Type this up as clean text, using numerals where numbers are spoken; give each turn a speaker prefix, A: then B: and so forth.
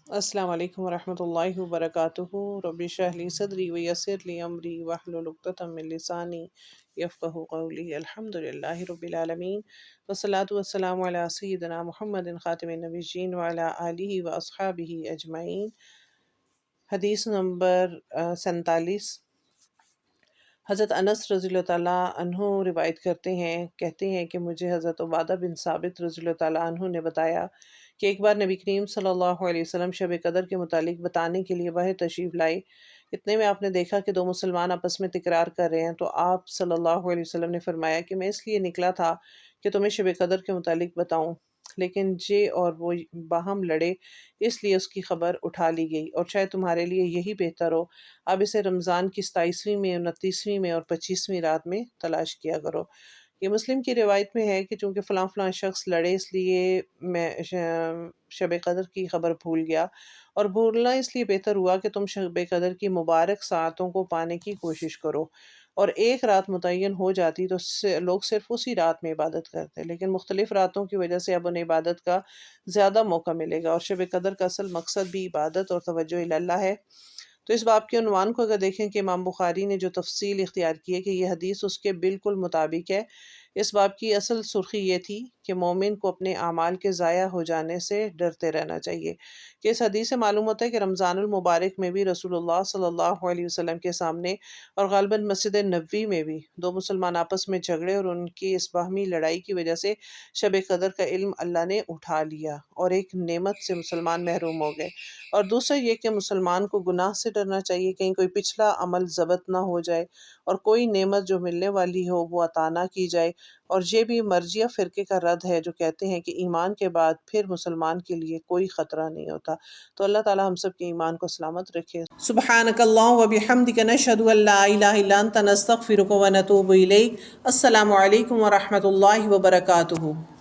A: السلام علیکم ورحمۃ اللہ وبرکاتہ۔ رب اشرح لی صدری ویسر لی امری واحلل عقدۃ من لسانی یفقہوا قولی۔ الحمد للہ رب العالمین والصلاۃ والسلام علی سیدنا محمد خاتم النبیین وعلی آلہ واصحابہ اجمعین۔ حدیث نمبر 47۔ حضرت انس رضی اللہ تعالیٰ عنہ روایت کرتے ہیں، کہتے ہیں کہ مجھے حضرت عبادہ بن ثابت رضی اللہ تعالیٰ عنہ نے بتایا کہ ایک بار نبی کریم صلی اللہ علیہ وسلم شب قدر کے متعلق بتانے کے لیے باہر تشریف لائے۔ اتنے میں آپ نے دیکھا کہ دو مسلمان آپس میں تکرار کر رہے ہیں، تو آپ صلی اللہ علیہ وسلم نے فرمایا کہ میں اس لیے نکلا تھا کہ تمہیں شب قدر کے متعلق بتاؤں، لیکن جے اور وہ باہم لڑے، اس لیے اس کی خبر اٹھا لی گئی، اور شاید تمہارے لیے یہی بہتر ہو، اب اسے رمضان کی 27ویں میں، 29ویں میں اور 25ویں رات میں تلاش کیا کرو۔ یہ مسلم کی روایت میں ہے کہ چونکہ فلاں فلاں شخص لڑے، اس لیے میں شب قدر کی خبر بھول گیا، اور بھولنا اس لیے بہتر ہوا کہ تم شب قدر کی مبارک ساعتوں کو پانے کی کوشش کرو، اور ایک رات متعین ہو جاتی تو لوگ صرف اسی رات میں عبادت کرتے، لیکن مختلف راتوں کی وجہ سے اب انہیں عبادت کا زیادہ موقع ملے گا، اور شب قدر کا اصل مقصد بھی عبادت اور توجہ اللہ ہے۔ تو اس باب کے عنوان کو اگر دیکھیں کہ امام بخاری نے جو تفصیل اختیار کی ہے کہ یہ حدیث اس کے بالکل مطابق ہے، اس باب کی اصل سرخی یہ تھی کہ مومن کو اپنے اعمال کے ضائع ہو جانے سے ڈرتے رہنا چاہیے، کہ اس حدیث سے معلوم ہوتا ہے کہ رمضان المبارک میں بھی رسول اللہ صلی اللہ علیہ وسلم کے سامنے اور غالباً مسجد نبوی میں بھی دو مسلمان آپس میں جھگڑے، اور ان کی اس باہمی لڑائی کی وجہ سے شب قدر کا علم اللہ نے اٹھا لیا اور ایک نعمت سے مسلمان محروم ہو گئے۔ اور دوسرا یہ کہ مسلمان کو گناہ سے ڈرنا چاہیے، کہیں کوئی پچھلا عمل ضبط نہ ہو جائے اور کوئی نعمت جو ملنے والی ہو وہ عطا نہ کی جائے۔ اور یہ بھی مرجیہ فرقے کا رد ہے جو کہتے ہیں کہ ایمان کے بعد پھر مسلمان کے لیے کوئی خطرہ نہیں ہوتا۔ تو اللہ تعالی ہم سب کے ایمان کو سلامت رکھے۔ سبحانک اللہم و بحمدک، نشہد ان لا الہ الا انت، نستغفرک و نتوب الیک۔ السلام علیکم ورحمۃ اللہ وبرکاتہ۔